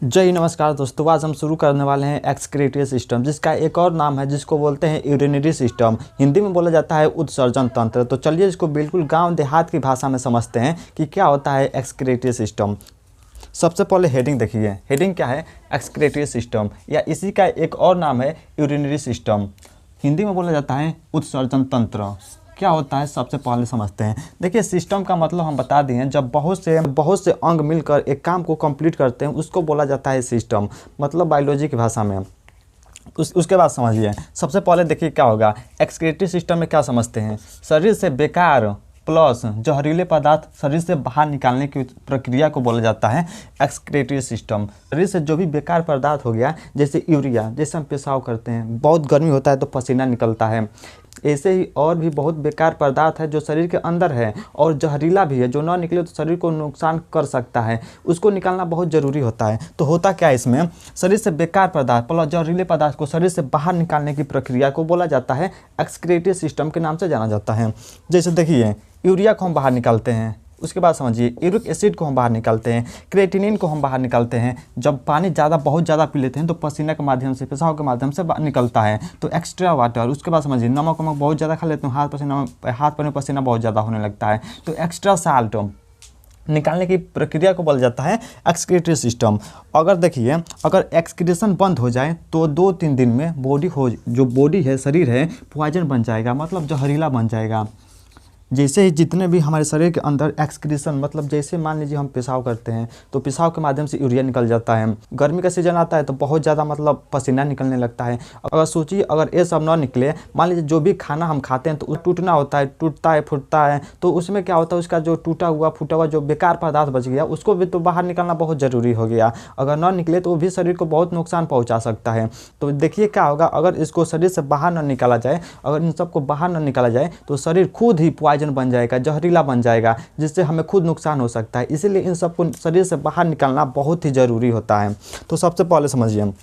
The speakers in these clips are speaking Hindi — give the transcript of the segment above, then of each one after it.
जय नमस्कार दोस्तों, आज हम शुरू करने वाले हैं एक्सक्रीटरी सिस्टम, जिसका एक और नाम है जिसको बोलते हैं यूरिनरी सिस्टम। हिंदी में बोला जाता है उत्सर्जन तंत्र। तो चलिए इसको बिल्कुल गांव देहात की भाषा में समझते हैं कि क्या होता है एक्सक्रीटरी सिस्टम। सबसे पहले हेडिंग देखिए। हेडिंग क्या है? एक्सक्रीटरी सिस्टम, या इसी का एक और नाम है यूरिनरी सिस्टम। हिंदी में बोला जाता है उत्सर्जन तंत्र। क्या होता है सबसे पहले समझते हैं। देखिए, सिस्टम का मतलब हम बता दिए, जब बहुत से अंग मिलकर एक काम को कंप्लीट करते हैं उसको बोला जाता है सिस्टम, मतलब बायोलॉजी की भाषा में। उसके बाद समझिए, सबसे पहले देखिए क्या होगा। एक्सक्रीटरी सिस्टम में क्या समझते हैं? शरीर से बेकार प्लस जहरीले पदार्थ शरीर से बाहर निकालने की प्रक्रिया को बोला जाता है एक्सक्रीटरी सिस्टम। शरीर से जो भी बेकार पदार्थ हो गया, जैसे यूरिया, जैसे हम पेशाब करते हैं, बहुत गर्मी होता है तो पसीना निकलता है, ऐसे ही और भी बहुत बेकार पदार्थ है जो शरीर के अंदर है और जहरीला भी है, जो ना निकले तो शरीर को नुकसान कर सकता है, उसको निकालना बहुत ज़रूरी होता है। तो होता क्या है इसमें? शरीर से बेकार पदार्थ प्लस जहरीले पदार्थ को शरीर से बाहर निकालने की प्रक्रिया को बोला जाता है एक्सक्रीटरी सिस्टम के नाम से जाना जाता है। जैसे देखिए, यूरिया को हम बाहर निकालते हैं, उसके बाद समझिए यूरिक एसिड को हम बाहर निकालते हैं, क्रिएटिनिन को हम बाहर निकालते हैं। जब पानी बहुत ज़्यादा पी लेते हैं तो पसीना के माध्यम से, पेशाब के माध्यम से निकलता है, तो एक्स्ट्रा वाटर। उसके बाद समझिए, नमक बहुत ज़्यादा खा लेते हैं, हाथ पैर में पसीना बहुत ज़्यादा होने लगता है, तो एक्स्ट्रा साल्ट निकालने की प्रक्रिया को बोला जाता है एक्सक्रीटरी सिस्टम। अगर देखिए, अगर एक्सक्रीशन बंद हो जाए तो 2-3 दिन में जो बॉडी है, शरीर है, पॉइजन बन जाएगा, मतलब जहरीला बन जाएगा। जैसे ही जितने भी हमारे शरीर के अंदर एक्सक्रीशन, मतलब जैसे मान लीजिए हम पेशाब करते हैं तो पेशाब के माध्यम से यूरिया निकल जाता है। गर्मी का सीजन आता है तो बहुत ज़्यादा मतलब पसीना निकलने लगता है। अगर सोचिए, अगर ये सब ना निकले, मान लीजिए जो भी खाना हम खाते हैं तो टूटना होता है, टूटता है, फूटता है, तो उसमें क्या होता है, उसका जो फूटा हुआ जो बेकार पदार्थ बच गया उसको भी तो बाहर निकालना बहुत ज़रूरी हो गया। अगर ना निकले तो वो भी शरीर को बहुत नुकसान पहुँचा सकता है। तो देखिए क्या होगा, अगर इसको शरीर से बाहर ना निकाला जाए, अगर इन सबको बाहर ना निकाला जाए तो शरीर खुद ही पॉइजन बन जाएगा, जहरीला बन जाएगा, जिससे हमें खुद नुकसान हो सकता है। इसीलिए इन सबको शरीर से बाहर निकालना बहुत ही ज़रूरी होता है। तो सबसे पहले समझिए,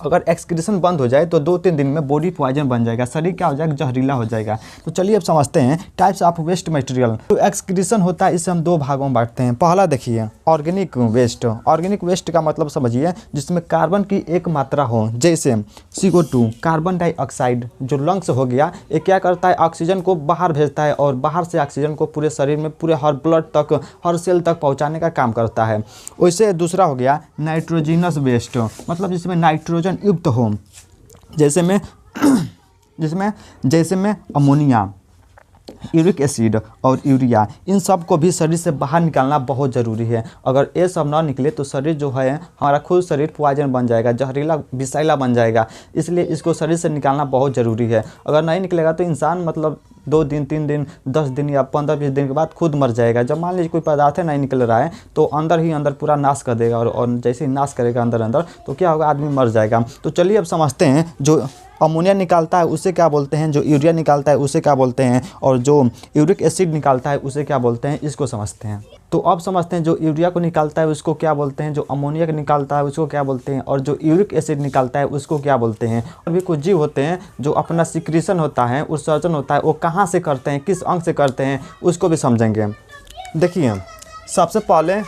अगर एक्सक्रीशन बंद हो जाए तो 2-3 दिन में बॉडी पॉइजन बन जाएगा, शरीर क्या हो जाएगा, जहरीला हो जाएगा। तो चलिए अब समझते हैं टाइप्स ऑफ वेस्ट मटेरियल। तो एक्सक्रीशन होता है, इसे हम 2 भागों में बांटते हैं। पहला देखिए, ऑर्गेनिक वेस्ट। ऑर्गेनिक वेस्ट का मतलब समझिए, जिसमें कार्बन की एक मात्रा हो, जैसे CO2 कार्बन डाइऑक्साइड, जो लंग्स हो गया, ये क्या करता है, ऑक्सीजन को बाहर भेजता है और बाहर से ऑक्सीजन को पूरे शरीर में, पूरे हर ब्लड तक, हर सेल तक पहुँचाने का काम करता है। वैसे दूसरा हो गया नाइट्रोजिनस वेस्ट, मतलब जिसमें नाइट्रोजन युक्त हो, जैसे में अमोनिया, यूरिक एसिड और यूरिया, इन सब को भी शरीर से बाहर निकालना बहुत ज़रूरी है। अगर ये सब ना निकले तो शरीर जो है, हमारा खुद शरीर पॉइजन बन जाएगा, जहरीला विषैला बन जाएगा। इसलिए इसको शरीर से निकालना बहुत ज़रूरी है। अगर नहीं निकलेगा तो इंसान मतलब 2 दिन, 3 दिन, 10 दिन या 15-20 दिन के बाद खुद मर जाएगा। जब मान लीजिए कोई पदार्थ नहीं निकल रहा है तो अंदर ही अंदर पूरा नाश कर देगा, और जैसे ही नाश करेगा अंदर तो क्या होगा, आदमी मर जाएगा। तो चलिए अब समझते हैं, जो अमोनिया निकालता है उसे क्या बोलते हैं, जो यूरिया निकालता है उसे क्या बोलते हैं, और जो यूरिक एसिड निकालता है उसे क्या बोलते हैं, इसको समझते हैं। तो अब समझते हैं, जो यूरिया को निकालता है उसको क्या बोलते हैं, जो अमोनिया को निकालता है उसको क्या बोलते हैं, और जो यूरिक एसिड निकालता है उसको क्या बोलते हैं। और भी कुछ जीव होते हैं जो अपना सिक्रीशन होता है, उत्सर्जन होता है, वो कहाँ से करते हैं, किस अंग से करते हैं, उसको भी समझेंगे। देखिए, सबसे पहले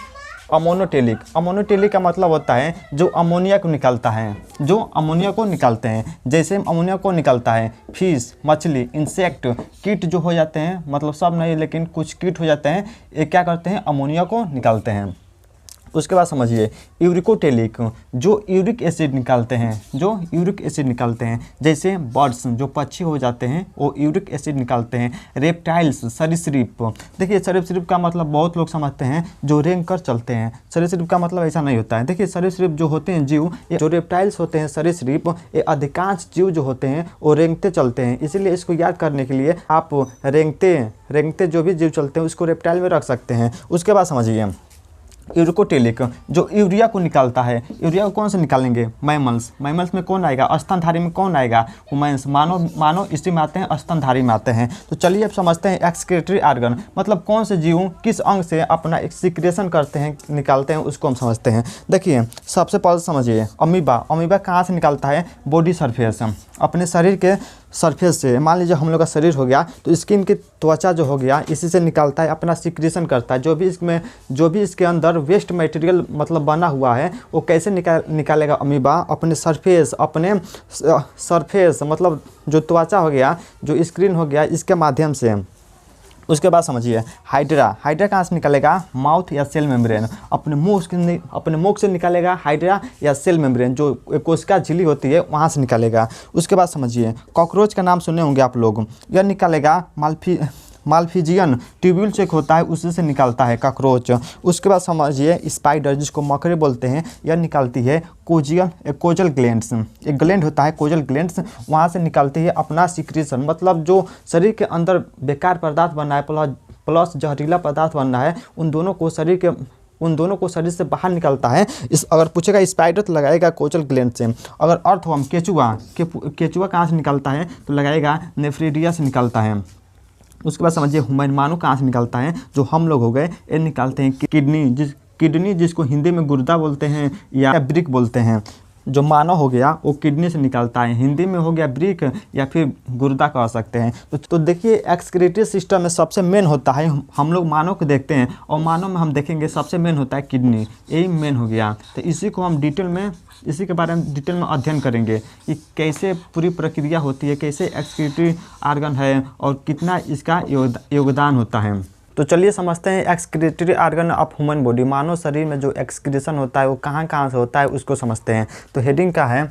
अमोनोटेलिक का मतलब होता है जो अमोनिया को निकालता है, जो अमोनिया को निकालते हैं। जैसे अमोनिया को निकालता है फिश, मछली, इंसेक्ट, कीट जो हो जाते हैं, मतलब सब नहीं लेकिन कुछ कीट हो जाते हैं, ये क्या करते हैं, अमोनिया को निकालते हैं। उसके बाद समझिए यूरिकोटेलिक, जो यूरिक एसिड निकालते हैं, जैसे बर्ड्स, जो पक्षी हो जाते हैं, वो यूरिक एसिड निकालते हैं। रेप्टाइल्स, सरीसृप। देखिए, सरीसृप का मतलब बहुत लोग समझते हैं जो रेंग कर चलते हैं, सरीसृप का मतलब ऐसा नहीं होता है। देखिए, सरीसृप जो होते हैं जीव, जो रेप्टाइल्स होते हैं, सरीसृप, ये अधिकांश जीव जो होते हैं वो रेंगते चलते हैं। इसीलिए इसको याद करने के लिए आप रेंगते जो भी जीव चलते हैं उसको रेप्टाइल में रख सकते हैं। उसके बाद समझिए यूरिकोटेलिक, जो यूरिया को निकालता है। यूरिया को कौन से निकालेंगे, मैमल्स में कौन आएगा, स्तनधारी में कौन आएगा, ह्यूमन्स, मानव इसी में आते हैं, स्तनधारी में आते हैं। तो चलिए अब समझते हैं एक्सक्रीटरी ऑर्गन, मतलब कौन से जीव किस अंग से अपना सिक्रेशन करते हैं, निकालते हैं, उसको हम समझते हैं। देखिए, सबसे पहले समझिए अमीबा कहाँ से निकालता है, बॉडी सरफेस, अपने शरीर के सरफेस से, मान लीजिए हम लोग का शरीर हो गया तो स्किन की त्वचा जो हो गया इसी से निकालता है, अपना सिक्रीशन करता है। जो भी इसके अंदर वेस्ट मटेरियल मतलब बना हुआ है वो कैसे निकालेगा अमीबा, अपने सरफेस मतलब जो त्वचा हो गया, जो स्क्रीन हो गया, इसके माध्यम से। उसके बाद समझिए हाइड्रा कहाँ से निकलेगा, माउथ या सेल मेम्ब्रेन, अपने मुंह से निकलेगा हाइड्रा या सेल मेम्ब्रेन, जो कोशिका झिल्ली होती है वहाँ से निकलेगा। उसके बाद समझिए कॉकरोच का नाम सुने होंगे आप लोग, यह निकलेगा मालफिजियन ट्यूब्यूल चेक होता है उसी से निकलता है कॉकरोच। उसके बाद समझिए स्पाइडर जिसको मकड़े बोलते हैं, यह निकलती है कोजल ग्लैंड्स, एक ग्लैंड होता है कोजल ग्लैंड्स, वहाँ से निकलती है अपना सिक्रीशन, मतलब जो शरीर के अंदर बेकार पदार्थ बनना है प्लस जहरीला पदार्थ बनना है, उन दोनों को शरीर से बाहर निकलता है। अगर पूछेगा स्पाइडर तो लगाएगा कोजल ग्लैंड से। अगर अर्थवर्म केचुआ कहाँ से निकलता है तो लगाएगा नेफ्रिडिया से निकलता है। उसके बाद समझिए ह्यूमन मानव कहाँ से निकलता है, जो हम लोग हो गए ये निकालते हैं किडनी जिसको हिंदी में गुर्दा बोलते हैं या ब्रिक बोलते हैं। जो मानव हो गया वो किडनी से निकलता है, हिंदी में हो गया ब्रिक या फिर गुर्दा कह सकते हैं। तो देखिए एक्सक्रीटरी सिस्टम में सबसे मेन होता है, हम लोग मानव को देखते हैं और मानव में हम देखेंगे सबसे मेन होता है किडनी, यही मेन हो गया। तो इसी को हम इसी के बारे में डिटेल में अध्ययन करेंगे कि कैसे पूरी प्रक्रिया होती है, कैसे एक्सक्रीटरी ऑर्गन है और कितना इसका योगदान होता है। तो चलिए समझते हैं excretory organ of human body, मानव शरीर में जो एक्सक्रीशन होता है वो कहाँ कहाँ से होता है उसको समझते हैं। तो हेडिंग का है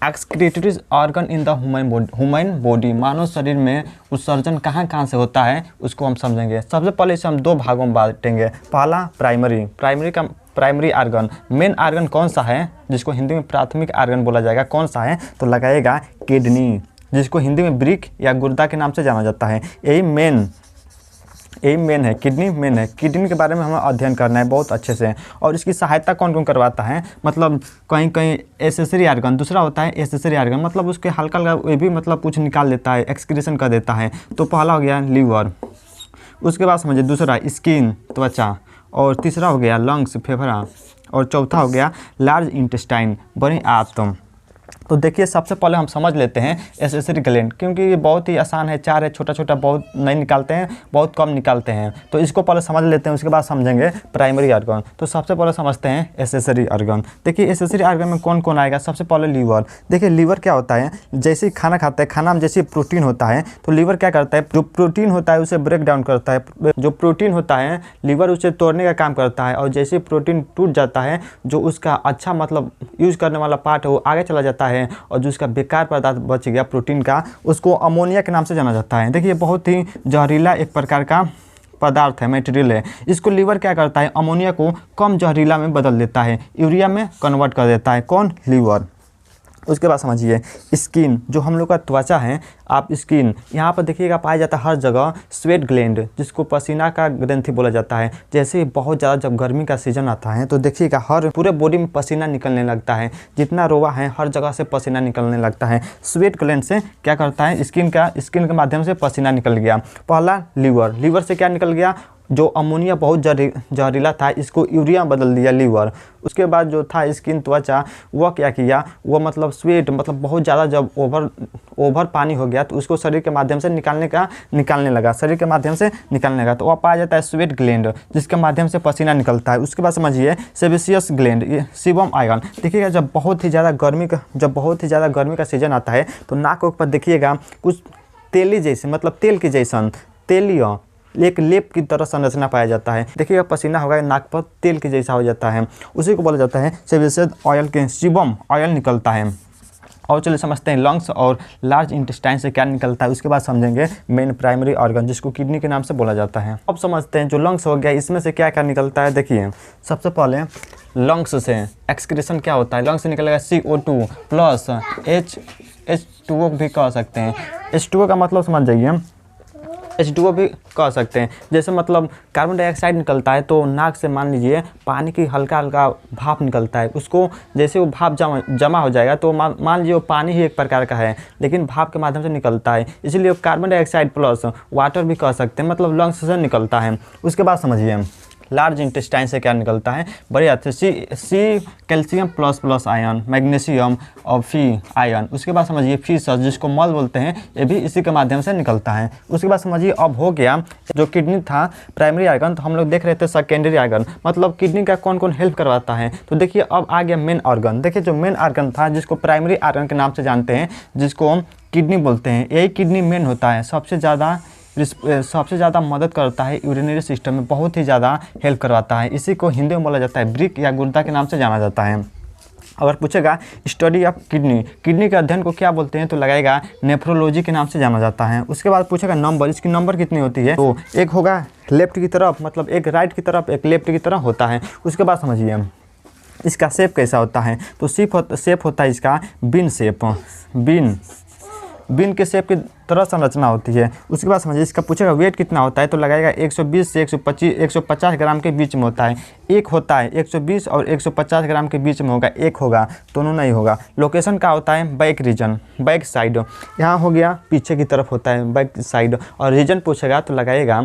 excretory organ in the human body, मानव शरीर में उत्सर्जन कहाँ कहाँ से होता है उसको हम समझेंगे। सबसे पहले इसे हम दो भागों में बांटेंगे। पहला प्राइमरी ऑर्गन, मेन ऑर्गन कौन सा है जिसको हिंदी में प्राथमिक ऑर्गन बोला जाएगा, कौन सा है तो लगाएगा किडनी, जिसको हिंदी में ब्रिक या गुर्दा के नाम से जाना जाता है। यही मेन है, किडनी मेन है। किडनी के बारे में हमें अध्ययन करना है बहुत अच्छे से। और इसकी सहायता कौन कौन करवाता है, मतलब कहीं एसेसरी ऑर्गन, दूसरा होता है एसेसरी ऑर्गन, मतलब उसके हल्का हल्का ये भी मतलब कुछ निकाल देता है, एक्सक्रीशन कर देता है। तो पहला हो गया लीवर, उसके बाद समझिए दूसरा स्किन त्वचा, और तीसरा हो गया लंग्स फेफड़ा, और चौथा हो गया लार्ज इंटेस्टाइन बड़ी आंत। तो देखिए सबसे पहले हम समझ लेते हैं एसेसरी ग्लैंड, क्योंकि ये बहुत ही आसान है, चार है, छोटा छोटा बहुत नहीं निकालते हैं, बहुत कम निकालते हैं। तो इसको पहले समझ लेते हैं, उसके बाद समझेंगे प्राइमरी ऑर्गन। तो सबसे पहले समझते हैं एसेसरी ऑर्गन। देखिए एसेसरी ऑर्गन में कौन कौन आएगा। सबसे पहले लीवर। देखिए लीवर क्या होता है, जैसे ही खाना खाते हैं, खाना में जैसे प्रोटीन होता है तो लीवर क्या करता है, जो प्रोटीन होता है उसे ब्रेक डाउन करता है। जो प्रोटीन होता है लीवर उसे तोड़ने का काम करता है, और जैसे प्रोटीन टूट जाता है जो उसका अच्छा मतलब यूज़ करने वाला पार्ट है वो आगे चला जाता है, और जो उसका बेकार पदार्थ बच गया प्रोटीन का उसको अमोनिया के नाम से जाना जाता है। देखिए बहुत ही जहरीला एक प्रकार का पदार्थ है, मटेरियल है। इसको लीवर क्या करता है, अमोनिया को कम जहरीला में बदल देता है, यूरिया में कन्वर्ट कर देता है। कौन, लीवर। उसके बाद समझिए स्किन, जो हम लोग का त्वचा है, आप स्किन यहाँ पर देखिएगा पाया जाता है हर जगह स्वेट ग्लैंड, जिसको पसीना का ग्रंथि बोला जाता है। जैसे बहुत ज़्यादा जब गर्मी का सीजन आता है तो देखिएगा हर पूरे बॉडी में पसीना निकलने लगता है, जितना रोवा है हर जगह से पसीना निकलने लगता है। स्वेट ग्लैंड से क्या करता है, स्किन के माध्यम से पसीना निकल गया। पहला लीवर से क्या निकल गया, जो अमोनिया बहुत जहरीला था इसको यूरिया बदल दिया लीवर। उसके बाद जो था स्किन त्वचा, वह क्या किया, वह मतलब स्वेट मतलब बहुत ज़्यादा जब ओवर पानी हो गया तो उसको शरीर के माध्यम से निकालने लगा, तो वह पाया जाता है स्वेट ग्लैंड, जिसके माध्यम से पसीना निकलता है। उसके बाद समझिए सेबेसियस ग्लैंड, ये सीबम आयरन। देखिएगा जब बहुत ही ज़्यादा गर्मी का सीजन आता है तो नाक के ऊपर देखिएगा कुछ तेली जैसे, मतलब तेल के जैसन तेलिया एक लेप की तरह संरचना पाया जाता है। देखिएगा पसीना होगा नाक पर तेल के जैसा हो जाता है, उसी को बोला जाता है सेबेसियस ऑयल के सीबम ऑयल निकलता है। और चलिए समझते हैं लंग्स और लार्ज इंटेस्टाइन से क्या निकलता है। उसके बाद समझेंगे मेन प्राइमरी ऑर्गन, जिसको किडनी के नाम से बोला जाता है। अब समझते हैं जो लंग्स हो गया इसमें से क्या क्या निकलता है। देखिए सबसे पहले लंग्स से एक्सक्रीशन क्या होता है, लंग्स से निकलेगा CO2 प्लस H2O भी कह सकते हैं। H2O का मतलब समझ जाइए, H2O भी कह सकते हैं। जैसे मतलब कार्बन डाइऑक्साइड निकलता है तो नाक से मान लीजिए पानी की हल्का हल्का भाप निकलता है, उसको जैसे वो भाप जमा हो जाएगा तो मान लीजिए वो पानी ही एक प्रकार का है लेकिन भाप के माध्यम से निकलता है, इसलिए कार्बन डाइऑक्साइड प्लस वाटर भी कह सकते हैं, मतलब लंग्स से निकलता है। उसके बाद समझिए लार्ज इंटेस्टाइन से क्या निकलता है, बड़े आंत से सी calcium plus plus ion, magnesium और फी आयन। उसके बाद समझिए फीसस जिसको मल बोलते हैं, ये भी इसी के माध्यम से निकलता है। उसके बाद समझिए अब हो गया जो किडनी था प्राइमरी आर्गन, तो हम लोग देख रहे थे सेकेंडरी आर्गन, मतलब किडनी का कौन कौन हेल्प करवाता है। तो देखिए अब आ गया मेन ऑर्गन। देखिए जो मेन ऑर्गन था जिसको प्राइमरी आर्गन के नाम से जानते हैं, जिसको हम किडनी बोलते हैं, यही किडनी मेन होता है, सबसे ज़्यादा मदद करता है यूरिनरी सिस्टम में, बहुत ही ज़्यादा हेल्प करवाता है। इसी को हिंदी में बोला जाता है ब्रिक या गुर्दा के नाम से जाना जाता है। अगर पूछेगा स्टडी ऑफ किडनी, किडनी के अध्ययन को क्या बोलते हैं, तो लगाएगा नेफ्रोलॉजी के नाम से जाना जाता है। उसके बाद पूछेगा नंबर, इसकी नंबर कितनी होती है, तो एक होगा लेफ्ट की तरफ, मतलब एक राइट की तरफ एक लेफ्ट की तरफ होता है। उसके बाद समझिए इसका शेप कैसा होता है, तो शेप होता है इसका बिन शेप, बिन के शेप की तरह संरचना होती है। उसके बाद समझिए इसका पूछेगा वेट कितना होता है, तो लगाएगा 120 से 150 ग्राम के बीच में होता है। एक होता है 120 और 150 ग्राम के बीच में होगा, एक होगा, दोनों नहीं होगा। लोकेशन का होता है बैक रीजन, बैक साइड, यहाँ हो गया पीछे की तरफ होता है बैक साइड। और रीजन पूछेगा तो लगाएगा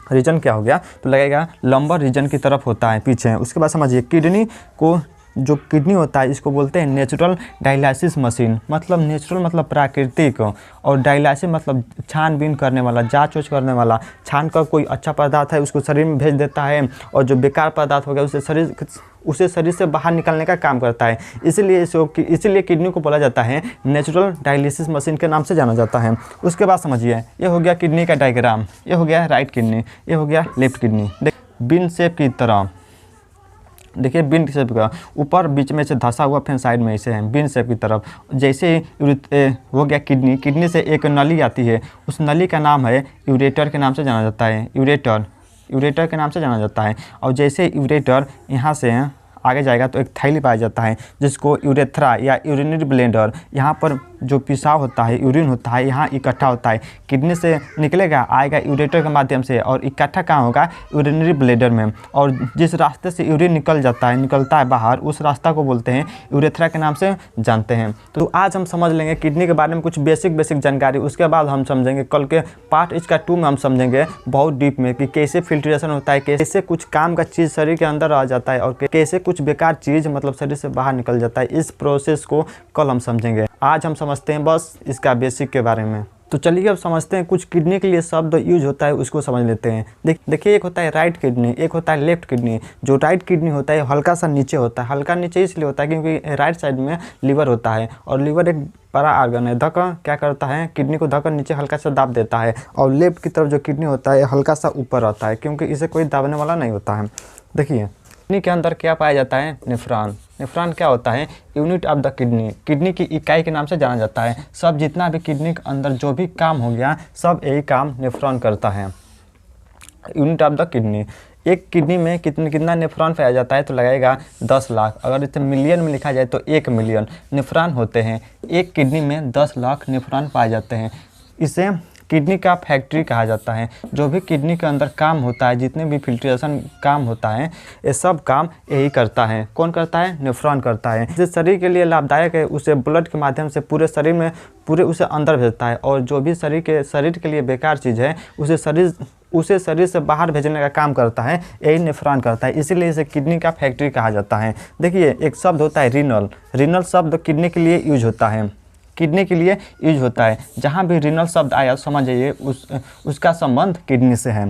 रीजन क्या हो गया, तो लगेगा लंबर रीजन की तरफ होता है पीछे। उसके बाद समझिए किडनी को, जो किडनी होता है इसको बोलते हैं नेचुरल डायलिसिस मशीन, मतलब नेचुरल मतलब प्राकृतिक, और डायलिसिस मतलब छानबीन करने वाला, जांच ओच करने वाला। छान कर कोई अच्छा पदार्थ है उसको शरीर में भेज देता है, और जो बेकार पदार्थ हो गया उसे शरीर से बाहर निकालने का काम करता है। इसीलिए किडनी को बोला जाता है नेचुरल डायलिसिस मशीन के नाम से जाना जाता है। उसके बाद समझिए ये हो गया किडनी का डायग्राम, ये हो गया राइट किडनी, ये हो गया लेफ्ट किडनी। बिन शेप की तरह देखिए, बिन शेप का ऊपर बीच में से धंसा हुआ, फिर साइड में ऐसे है बिन शेप की तरफ। जैसे हो गया किडनी से एक नली आती है, उस नली का नाम है यूरेटर के नाम से जाना जाता है, यूरेटर के नाम से जाना जाता है। और जैसे यूरेटर यहाँ से आगे जाएगा तो एक थैली पाया जाता है जिसको यूरेथ्रा या यूरिनरी ब्लेडर, यहाँ पर जो पेशाब होता है, यूरिन होता है, यहाँ इकट्ठा होता है। किडनी से निकलेगा, आएगा यूरेटर के माध्यम से, और इकट्ठा कहाँ होगा, यूरिनरी ब्लेडर में। और जिस रास्ते से यूरिन निकलता है बाहर, उस रास्ता को बोलते हैं यूरेथ्रा के नाम से जानते हैं। तो आज हम समझ लेंगे किडनी के बारे में कुछ बेसिक जानकारी। उसके बाद हम समझेंगे कल के पार्ट इसका 2 में हम समझेंगे बहुत डीप में कि कैसे फिल्ट्रेशन होता है, कैसे कुछ काम का चीज़ शरीर के अंदर आ जाता है, और कैसे कुछ बेकार चीज़ मतलब शरीर से बाहर निकल जाता है। इस प्रोसेस को कल हम समझेंगे। आज हम समझते हैं बस इसका बेसिक के बारे में। तो चलिए अब समझते हैं कुछ किडनी के लिए शब्द यूज होता है, उसको समझ लेते हैं। देखिए एक होता है राइट किडनी, एक होता है लेफ्ट किडनी। जो राइट किडनी होता है हल्का सा नीचे होता है, हल्का नीचे इसलिए होता है क्योंकि राइट साइड में लीवर होता है, और लीवर एक बड़ा आर्गन है। धक्का क्या करता है, किडनी को धक्का नीचे हल्का सा दाब देता है। और लेफ्ट की तरफ जो किडनी होता है हल्का सा ऊपर रहता है, क्योंकि इसे कोई दाबने वाला नहीं होता है। देखिए किडनी के अंदर क्या पाया जाता है, नेफ्रॉन। नेफ्रॉन क्या होता है, unit of the kidney, kidney की इकाई के नाम से जाना जाता है। सब जितना भी किडनी के अंदर जो भी काम हो गया, सब यही काम नेफ्रॉन करता है। यूनिट ऑफ द किडनी, एक किडनी में कितना नेफ्रॉन पाया जाता है, तो लगाएगा 10 लाख। अगर इसे मिलियन में लिखा जाए तो 1 मिलियन नेफ्रॉन होते हैं। एक किडनी में 10 लाख नेफ्रॉन पाए जाते हैं। इसे किडनी का फैक्ट्री कहा जाता है। जो भी किडनी के अंदर काम होता है, जितने भी फिल्ट्रेशन काम होता है, ये सब काम यही करता है। कौन करता है, नेफ्रॉन करता है। जो शरीर के लिए लाभदायक है उसे ब्लड के माध्यम से पूरे शरीर में उसे अंदर भेजता है, और जो भी शरीर के लिए बेकार चीज़ है उसे शरीर से बाहर भेजने का काम करता है, यही नेफ्रॉन करता है। इसीलिए इसे किडनी का फैक्ट्री कहा जाता है। देखिए एक शब्द होता है रीनल शब्द किडनी के लिए यूज होता है, किडनी के लिए यूज होता है। जहाँ भी रीनल शब्द आया समझ जाइए उसका संबंध किडनी से है।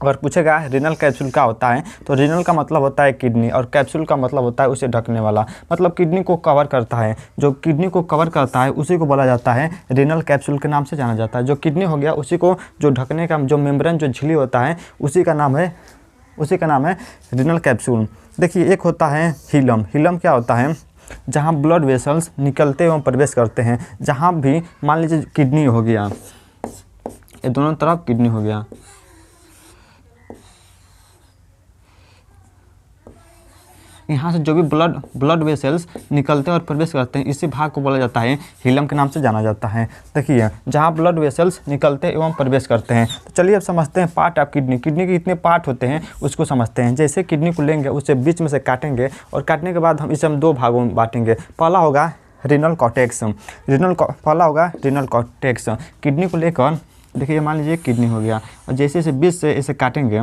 अगर पूछेगा रीनल कैप्सूल क्या होता है, तो रीनल का मतलब होता है किडनी, और कैप्सूल का मतलब होता है उसे ढकने वाला, मतलब किडनी को कवर करता है। जो किडनी को कवर करता है उसी को बोला जाता है रीनल कैप्सूल के नाम से जाना जाता है। जो किडनी हो गया उसी को जो ढकने का जो मेम्ब्रेन जो झिल्ली होता है उसी का नाम है रीनल कैप्सूल। देखिए एक होता है हीलम क्या होता है, जहाँ ब्लड वेसल्स निकलते एवं प्रवेश करते हैं। जहाँ भी मान लीजिए किडनी हो गया, ये दोनों तरफ किडनी हो गया, यहाँ से जो भी ब्लड वेसल्स निकलते और प्रवेश करते हैं, इसी भाग को बोला जाता है हीलम के नाम से जाना जाता है। देखिए जहाँ ब्लड वेसल्स निकलते एवं प्रवेश करते हैं। तो चलिए अब समझते हैं पार्ट ऑफ किडनी के कितने पार्ट होते हैं उसको समझते हैं। जैसे किडनी को लेंगे, उसे बीच में से काटेंगे, और काटने के बाद हम इसे 2 भागों में बांटेंगे। पहला होगा रीनल कॉर्टेक्स, किडनी को लेकर देखिए मान लीजिए किडनी हो गया, और जैसे इसे बीच से इसे काटेंगे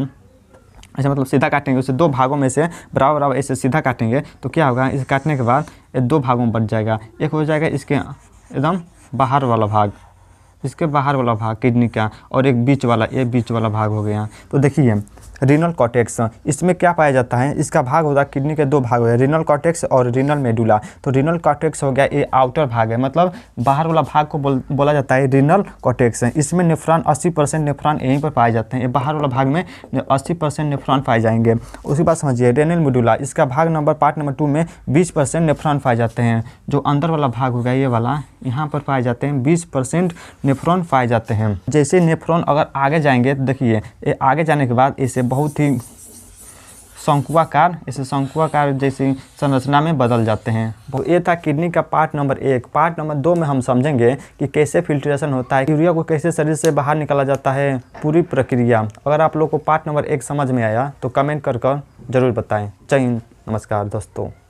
ऐसे मतलब सीधा काटेंगे, उसे दो भागों में से बराबर बराबर ऐसे सीधा काटेंगे तो क्या होगा, इसे काटने के बाद ये दो भागों में बट जाएगा। एक हो जाएगा इसके एकदम बाहर वाला भाग, इसके बाहर वाला भाग किडनी का, और एक बीच वाला, ये बीच वाला भाग हो गया। तो देखिए रीनल कॉर्टेक्स, इसमें क्या पाया जाता है, इसका भाग होता है किडनी के दो भाग हुए, रीनल कॉर्टेक्स और रीनल मेडुला। तो रीनल कॉर्टेक्स हो गया ये आउटर भाग है, मतलब बाहर वाला भाग को बोला जाता है रीनल कॉर्टेक्स है। इसमें नेफ्रॉन 80% नेफ्रॉन यहीं पर पाए जाते हैं, ये बाहर वाला भाग में 80% नेफ्रॉन पाए जाएंगे। उसके बाद समझिए रेनल मेडुला, इसका भाग नंबर पार्ट नंबर 2 में 20% नेफ्रॉन पाए जाते हैं। जो अंदर वाला भाग होगा ये वाला, यहाँ पर पाए जाते हैं 20% नेफ्रॉन पाए जाते हैं। जैसे नेफ्रॉन अगर आगे जाएंगे तो देखिए ये आगे जाने के बाद इसे बहुत ही शंकुआकार, इसे शंकुआकार जैसी संरचना में बदल जाते हैं। तो ये था किडनी का पार्ट नंबर 1। पार्ट नंबर 2 में हम समझेंगे कि कैसे फिल्ट्रेशन होता है, यूरिया को कैसे शरीर से बाहर निकाला जाता है, पूरी प्रक्रिया। अगर आप लोग को पार्ट नंबर 1 समझ में आया तो कमेंट कर जरूर बताएं। जय हिंद, नमस्कार दोस्तों।